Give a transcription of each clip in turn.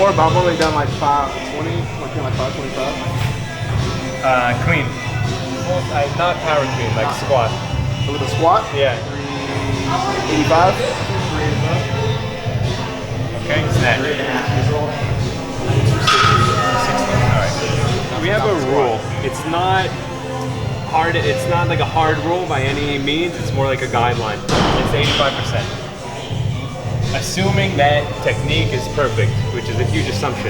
more, but I've only done like 520, like 525. Clean. Not power clean, like squat. With a squat? Yeah. 85? Okay, snatch. 260. Alright. We have a rule. It's not hard, it's not like a hard rule by any means, it's more like a guideline. It's 85%. Assuming that technique is perfect, which is a huge assumption,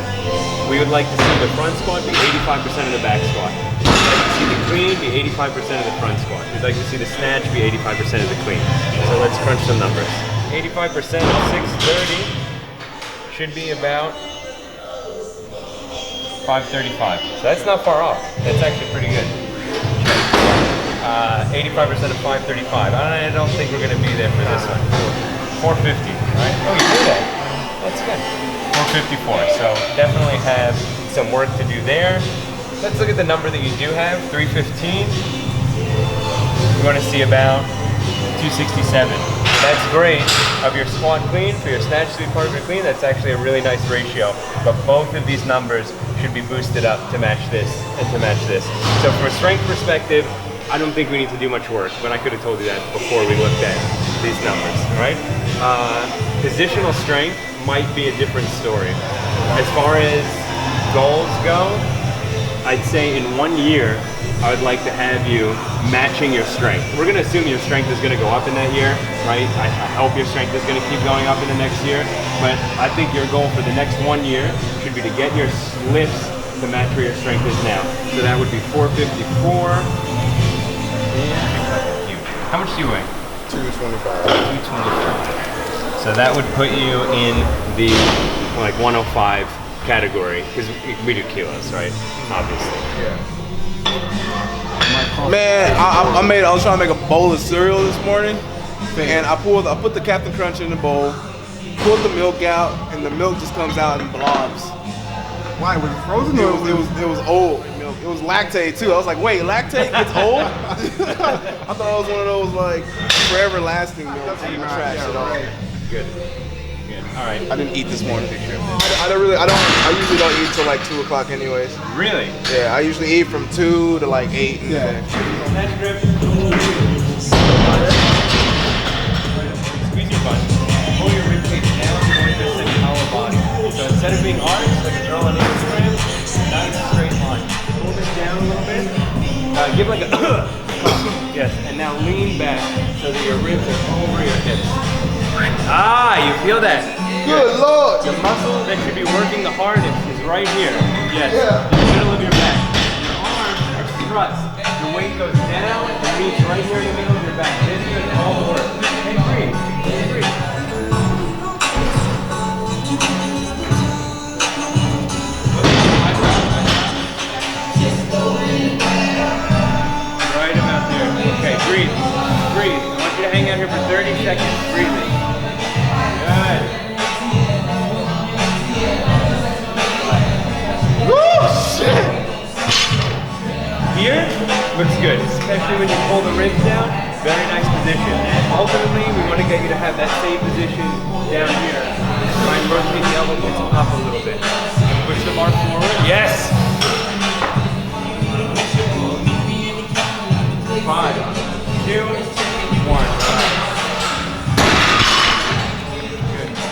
we would like to see the front squat be 85% of the back squat. We'd like to see the clean be 85% of the front squat. We'd like to see the snatch be 85% of the clean. So let's crunch some numbers. 85% of 630 should be about 535. So that's not far off. That's actually pretty good. 85% of 535. I don't think we're going to be there for this one. 450, right? Oh, you did that. That's good. 454. So definitely have some work to do there. Let's look at the number that you do have. 315. We're going to see about 267. That's great. Of your squat clean, for your snatch to be part of your clean, that's actually a really nice ratio. But both of these numbers should be boosted up to match this and to match this. So from a strength perspective, I don't think we need to do much work, but I could have told you that before we looked at these numbers, all right? Positional strength might be a different story. As far as goals go, I'd say in 1 year, I would like to have you matching your strength. We're gonna assume your strength is gonna go up in that year, right? I hope your strength is gonna keep going up in the next year, but I think your goal for the next 1 year should be to get your lifts to match where your strength is now. So that would be 454. How much do you weigh? 225. 225. So that would put you in the like 105 category, because we do kilos, right? Obviously. Yeah. Man, I was trying to make a bowl of cereal this morning, and I put the Captain Crunch in the bowl, pulled the milk out, and the milk just comes out in blobs. Why? Was it frozen? It was old milk. It was lactate too. I was like, wait, lactate gets old? I thought it was one of those like forever lasting milk. Trash at all. Good. All right. I didn't eat this morning. I usually don't eat till like 2 o'clock anyways. Really? Yeah, I usually eat from 2 to like 8. Yeah. Snatch grip. Squeeze your butt. Pull your rib cage down towards the semi-hollow body. So instead of being arched like a girl on Instagram, not in a straight line. Pull this down a little bit. Give like a yes, and now lean back so that your ribs are over your hips. Ah, you feel that? Good Lord! The muscle that should be working the hardest is right here. Yes, in the middle of your back. Your arms are struts. The weight goes down and meets right here in the middle of your back. This is all the work. And breathe. Breathe. Right about there. Okay, breathe. Breathe. I want you to hang out here for 30 seconds. Breathing. Good. Woo! Shit! Here, looks good, especially when you pull the ribs down. Very nice position. Ultimately, we want to get you to have that same position down here. Try and rotate the elbow points up a little bit. Push the bar forward. Yes! 5, 2, 1.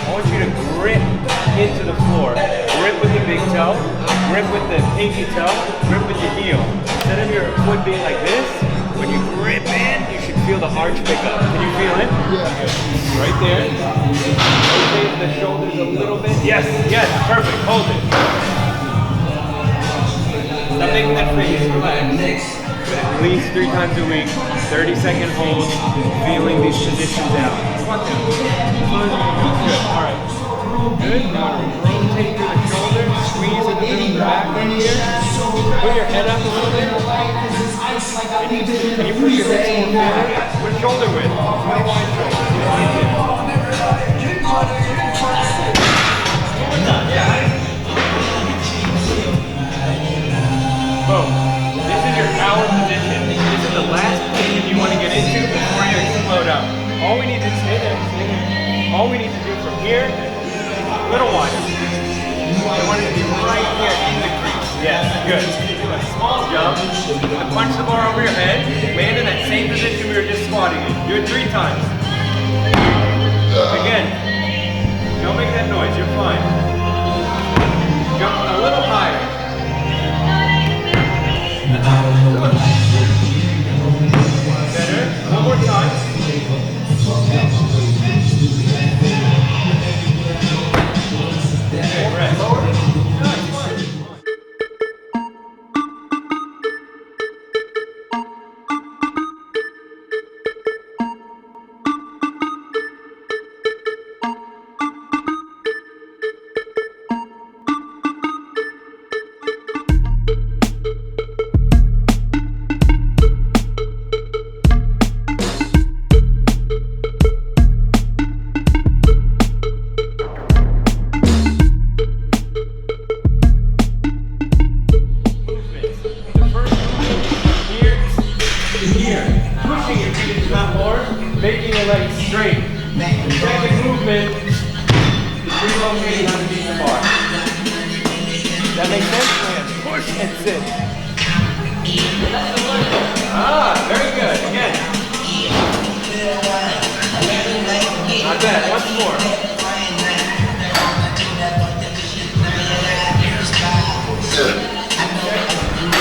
I want you to grip into the floor. Grip with the big toe, grip with the pinky toe, grip with your heel. Instead of your foot being like this, when you grip in, you should feel the arch pick up. Can you feel it? Yeah. Right there. Rotate the shoulders a little bit. Yes, yes, perfect. Hold it. Stop making that face. Relax. At least 3 times a week, 30-second holds, feeling these positions out. Good, all right. Good, now rotate through the shoulders, squeeze into the back right here. Put your head up a little bit. Can you push your hips more forward? With shoulder width, with wide shoulders. Boom. This is your power position. This is the last position you want to get into before you explode out. All we need to stay there. All we need to do from here, a little wider. I want it to be right here in the crease. Yes, good. Do a small jump, punch the bar over your head, land in that same position we were just squatting in. Do it 3 times. Again, don't make that noise, you're fine. Jump a little higher. Better, one more time. Okay, rest. No, it's fine. Making your legs straight. The second movement is relocating underneath the bar. That makes sense? Push and sit. Ah, very good. Again. Not bad. Once more.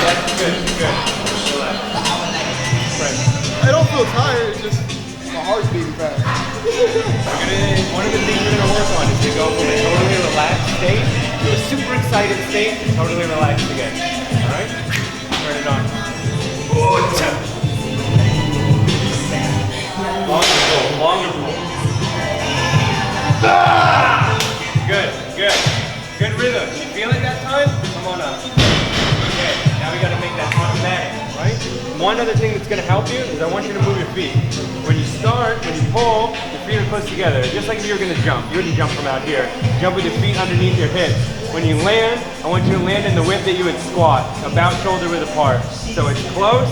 That's good. Good. Relax. Right. I don't feel tired, it's just my heart's beating fast. One of the things we're going to work on is to go from a totally relaxed state to a super excited state to totally relaxed again. Alright? Turn it on. Longer pull, longer pull. Good, good. Good rhythm. You feel it that time? Come on up. Okay, now we got to make that automatic, right? One other thing that's going to help you is I want you to move your feet. When you start, when you pull, your feet are close together. Just like if you were going to jump. You wouldn't jump from out here. Jump with your feet underneath your hips. When you land, I want you to land in the width that you would squat, about shoulder width apart. So it's close,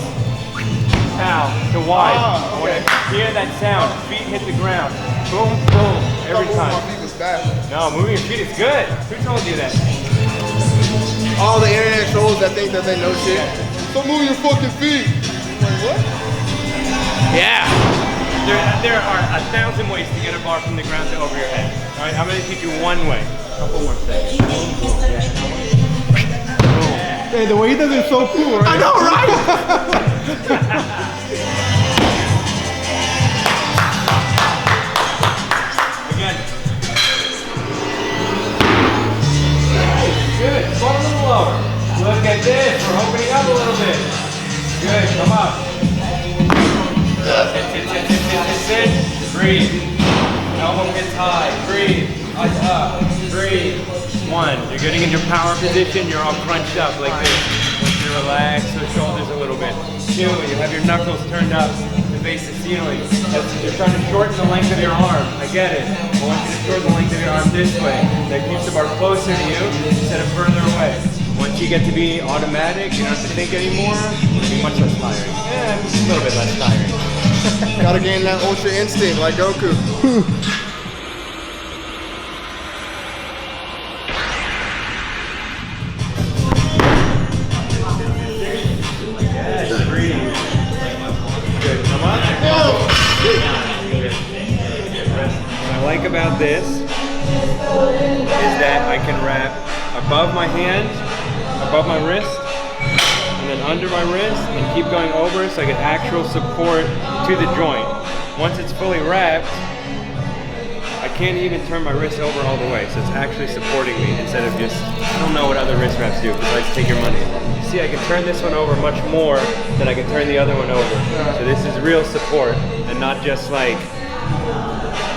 pow, to wide. I want to hear that sound. Feet hit the ground. Boom, boom, every time. My feet was bad. No, moving your feet is good. Who told you that? All the internet trolls that think that they know shit. So move your fucking feet. I'm like, what? Yeah. There are 1,000 ways to get a bar from the ground to over your head. All right, I'm going to teach you one way. A couple more seconds. Hey, the way he does it is so cool, right? I know, right? Again. Good. Squat a little lower. Look at this. We're opening up a little bit. Good. Come up. Sit. Breathe. Elbow gets high. Breathe. Eyes up. Breathe. 1. You're getting into power position. You're all crunched up like this. You relax the shoulders a little bit. 2. You have your knuckles turned up to face the ceiling. You're trying to shorten the length of your arm. I get it. I want you to shorten the length of your arm this way. That keeps the bar closer to you instead of further away. Once you get to be automatic, you don't have to think anymore. It'll be much less tiring. Yeah, a little bit less tiring. Gotta gain that ultra instinct like Goku. Yes, breathe. Good, come on. What I like about this is that I can wrap above my hand, above my wrist, and then under my wrist, and keep going over so I get actual support to the joint. Once it's fully wrapped, I can't even turn my wrist over all the way, so it's actually supporting me instead of just, I don't know what other wrist wraps do besides take your money. See, I can turn this one over much more than I can turn the other one over. So this is real support and not just like,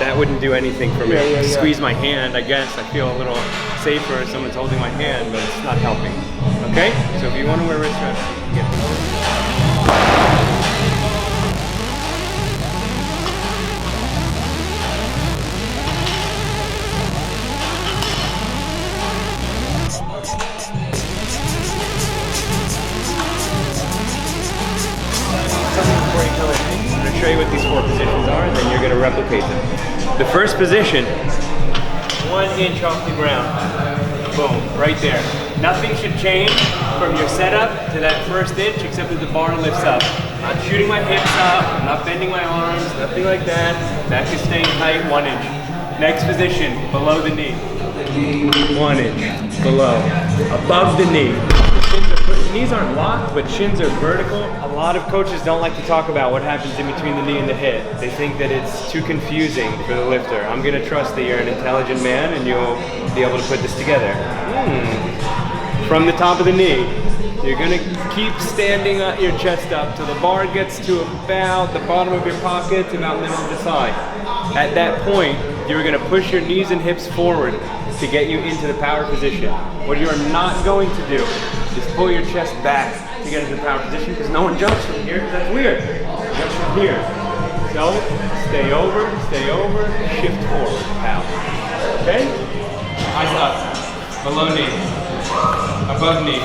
that wouldn't do anything for me. Squeeze my hand, I guess, I feel a little safer if someone's holding my hand, but it's not helping. Okay? So if you want to wear wrist wraps, you can get them. Before you come in, I'm going to show you what these 4 positions are, and then you're going to replicate them. The first position, 1 inch off the ground. Boom, right there. Nothing should change from your setup to that first inch except that the bar lifts up. I'm not shooting my hips up, I'm not bending my arms, nothing like that. Back is staying tight, 1 inch. Next position, below the knee. 1 inch, below. Above the knee. Knees aren't locked, but shins are vertical. A lot of coaches don't like to talk about what happens in between the knee and the hip. They think that it's too confusing for the lifter. I'm gonna trust that you're an intelligent man and you'll be able to put this together. From the top of the knee, you're gonna keep standing your chest up till the bar gets to about the bottom of your pocket to about middle of the thigh. At that point, you're gonna push your knees and hips forward to get you into the power position. What you're not going to do is pull your chest back to get into the power position because no one jumps from here. That's weird. Jumps from here. So, stay over, shift forward, power. Okay? Eyes up, below knee, above knee,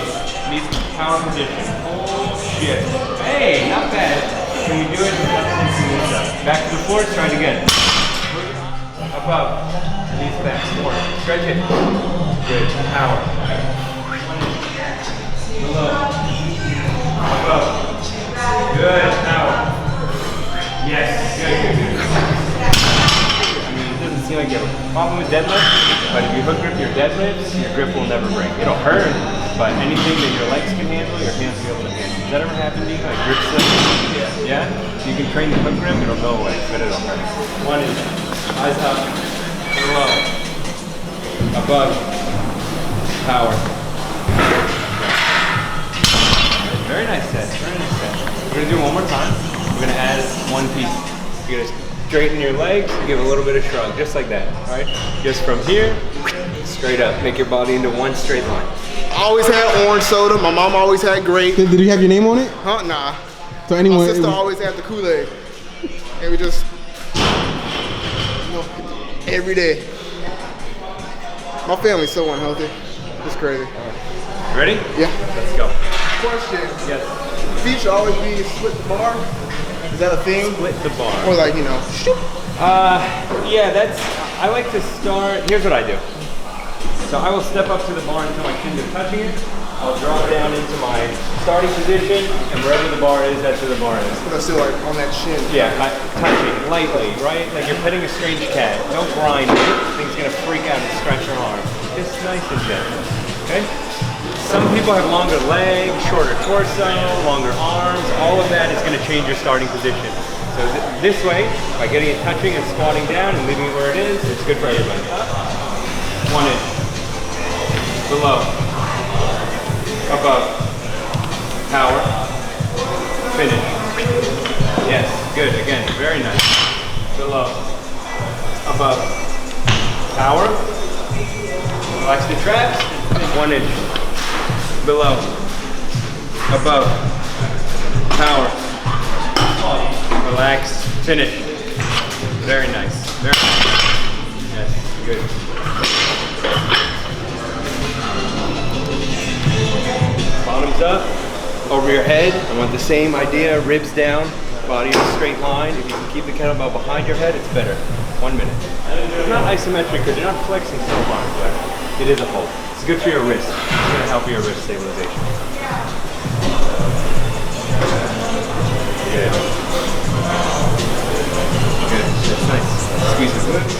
knees power position. Oh, shift. Hey, not bad. Can we do it? Back to the floor, try it again. Above, knees back, forward. Stretch it. Good, power. Below. Above. Good. Power. Yes. Good. I mean, it doesn't seem like you have a problem with deadlift, but if you hook grip your deadlifts, your grip will never break. It'll hurt, but anything that your legs can handle, your hands will be able to handle. Does that ever happen to you? Like grip slip? Yeah? So you can train the hook grip, it'll go away, but it'll hurt. 1 inch. Eyes up. Below. Above. Power. Very nice set, very nice set. We're gonna do it one more time. We're gonna add one piece. You're gonna straighten your legs, give a little bit of shrug, just like that, all right? Just from here, straight up. Make your body into one straight line. I always had orange soda. My mom always had grape. Did you have your name on it? Huh? Nah. So anyone, My sister always had the Kool-Aid. And we just, every day. My family's so unhealthy. It's crazy. Ready? Yeah. Let's go. Question. Yes. Feet should always be split the bar. Is that a thing? Split the bar. Or like, you know, Yeah, I like to start, here's what I do. So I will step up to the bar until my shins are touching it. I'll drop down into my starting position, and wherever the bar is, that's where the bar is. but I'm still like on that shin. Yeah, touching lightly, right? Like you're petting a strange cat. Don't grind it. Thing's gonna freak out and scratch your arm. Just nice and gentle, okay? Some people have longer legs, shorter torso, longer arms. All of that is gonna change your starting position. So this way, by getting it touching and squatting down and leaving it where it is, it's good for everybody. Up, 1 inch. Below. Above. Power. Finish. Yes, good. Again, very nice. Below. Above. Power. Relax the traps. 1 inch. Below. Above. Power. Relax. Finish. Very nice. Very nice. Yes, good. Bottoms up, over your head. I want the same idea, ribs down, body in a straight line. If you can keep the kettlebell behind your head, it's better. 1 minute. It's not isometric because you're not flexing so hard, but it is a hold. It's good for your wrist. It's going to help your wrist stabilization. Good. Good. That's nice. Squeeze the glutes.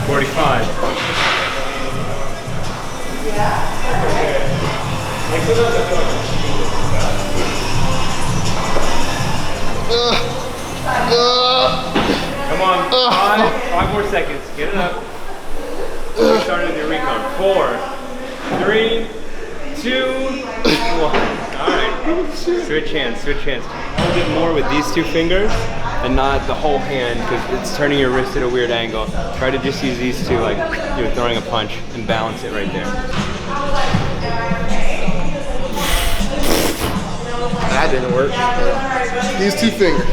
45. Come on, five more seconds. Get it up. We started with your recon. 4, 3, 2, 1. All right. Switch hands. Switch hands. Hold it more with these two fingers and not the whole hand because it's turning your wrist at a weird angle. Try to just use these two like you're throwing a punch and balance it right there. That didn't work. These two fingers.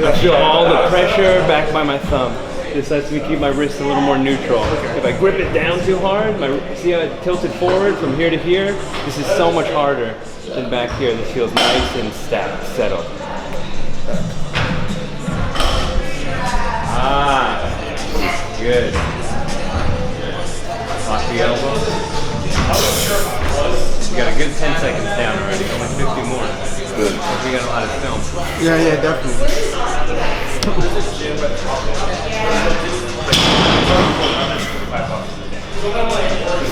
I feel all the pressure back by my thumb. This lets me keep my wrist a little more neutral. If I grip it down too hard, see how it tilted forward from here to here? This is so much harder than back here. This feels nice and settled. Ah, good. Lock the elbow. You got a good 10 seconds down already, only 50 more. Good. We got a lot of film. Yeah, definitely.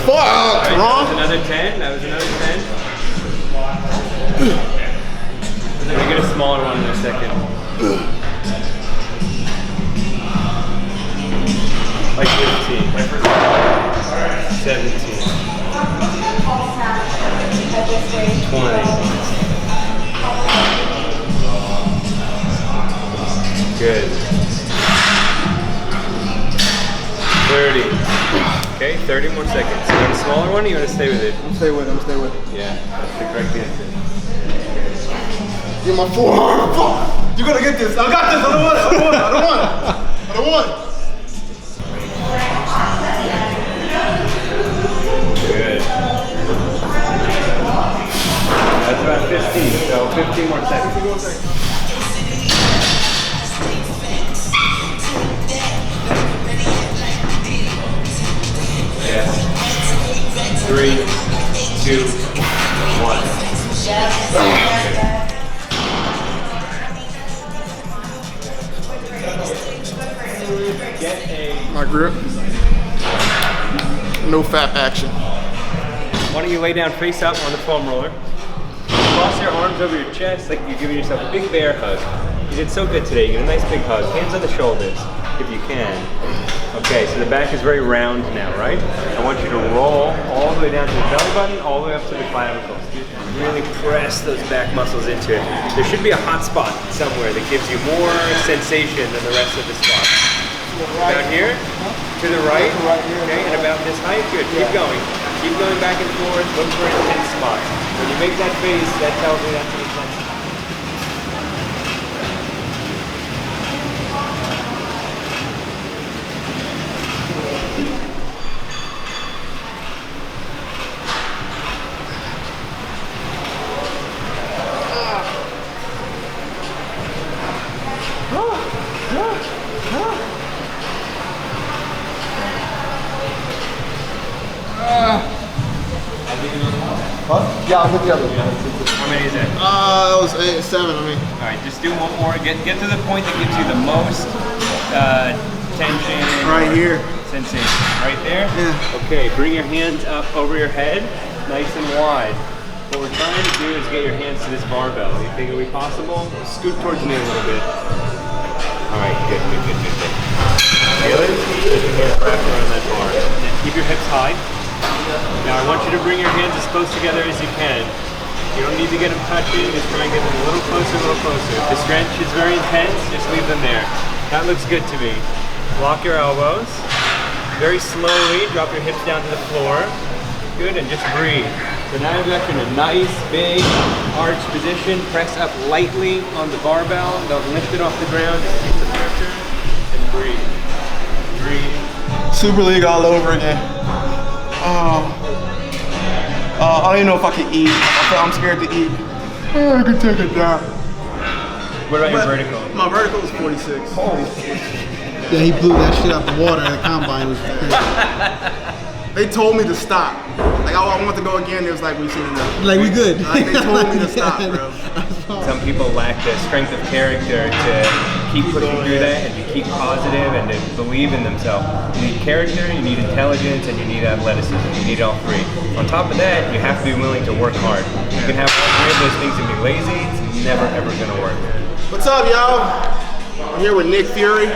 Fuck, That wrong. was another 10. That was another 10. We're gonna get a smaller one in a second. Like 15. 17. 20. Good. 30. Okay, 30 more seconds. You want a smaller one or you want to stay with it? I'm stay with it. Yeah, that's the correct answer. Get my forearm. Fuck. You're gonna get this. I got this. I don't want it. Good. That's about 15, so 15 more seconds. Yeah. 3, 2, 1. Get a. My grip. No fap action. Why don't you lay down face up on the foam roller? Cross your arms over your chest like you're giving yourself a big bear hug. You did so good today. You get a nice big hug. Hands on the shoulders, if you can. Okay, so the back is very round now, right? I want you to roll all the way down to the belly button, all the way up to the clavicles. Really press those back muscles into it. There should be a hot spot somewhere that gives you more sensation than the rest of the squat. About here, to the right, okay, and about this height. Good. Keep going. Keep going back and forth. Look for intense spots. When you make that face, that tells me that's an intense spot. Yeah, I'll get the other one. How many is that? That was 7. I mean. All right, just do one more. Get to the point that gives you the most tension. Right here. Sensation. Right there? Yeah. Okay, bring your hands up over your head, nice and wide. What we're trying to do is get your hands to this barbell. You think it'll be possible? Scoot towards me a little bit. All right, good. Feel it? Keep your hands wrapped around that bar. And keep your hips high. Now I want you to bring your hands as close together as you can. You don't need to get them touching, just try and get them a little closer, If the stretch is very intense, just leave them there. That looks good to me. Lock your elbows. Very slowly, drop your hips down to the floor. Good, and just breathe. So now you're in a nice, big, arch position. Press up lightly on the barbell. Don't lift it off the ground, just keep the pressure, and breathe. Breathe. Super League all over again. I don't even know if I can eat. I'm scared to eat. I can take it down. What about your vertical? My vertical is 46. Yeah, he blew that shit out the water at the combine. It was crazy. They told me to stop. Like I want to go again. It was like we've seen enough. Like, we good. Like they told me to stop, bro. Some people lack the strength of character to keep pushing through that and to keep positive and to believe in themselves. You need character, you need intelligence, and you need athleticism. You need all three. On top of that, you have to be willing to work hard. You can have all three of those things and be lazy. It's never ever going to work. What's up, y'all? I'm here with Nick Fury.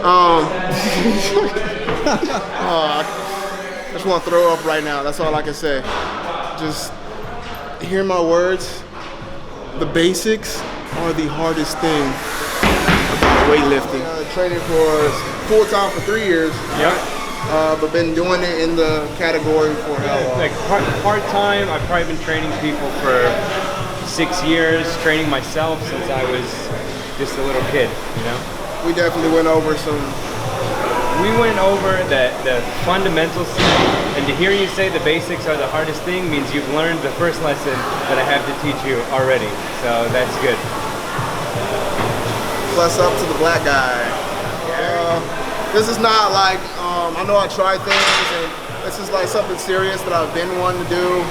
I just want to throw up right now. That's all I can say. Just hear my words. The basics are the hardest thing about weightlifting. Training for full time for 3 years. Yep. But been doing it in the category for how long? Like part time, I've probably been training people for 6 years. Training myself since I was just a little kid. You know. We definitely went over some. We went over the fundamentals today, and to hear you say the basics are the hardest thing means you've learned the first lesson that I have to teach you already. So that's good. Plus up to the black guy. this is not like, I know I try things, and this is like something serious that I've been wanting to do.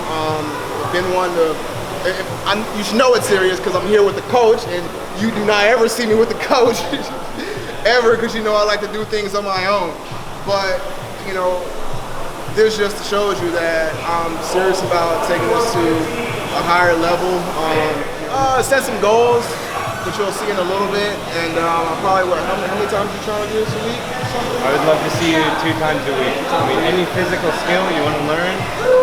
You should know it's serious because I'm here with the coach, and you do not ever see me with the coach, ever, because you know I like to do things on my own. But, you know, this just shows you that I'm serious about taking this to a higher level. Set some goals, which you'll see in a little bit, and probably how many times you trying to do this a week? I would love to see you 2 times a week. I mean, any physical skill you want to learn,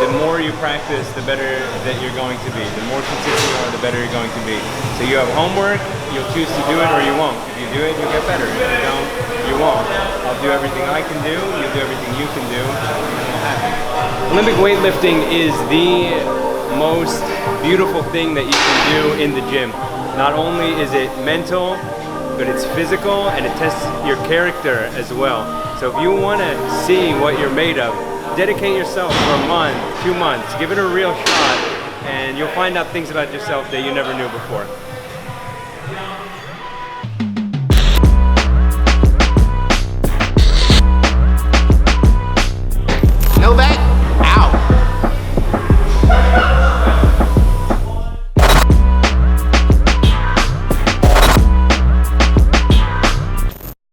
the more you practice, the better that you're going to be. The more consistent you are, the better you're going to be. So you have homework, you'll choose to do it or you won't. If you do it, you'll get better. If you don't, you won't. I'll do everything I can do, you'll do everything you can do, and we'll happen. Olympic weightlifting is the most beautiful thing that you can do in the gym. Not only is it mental, but it's physical and it tests your character as well. So if you want to see what you're made of, dedicate yourself for a month, 2 months, give it a real shot, and you'll find out things about yourself that you never knew before.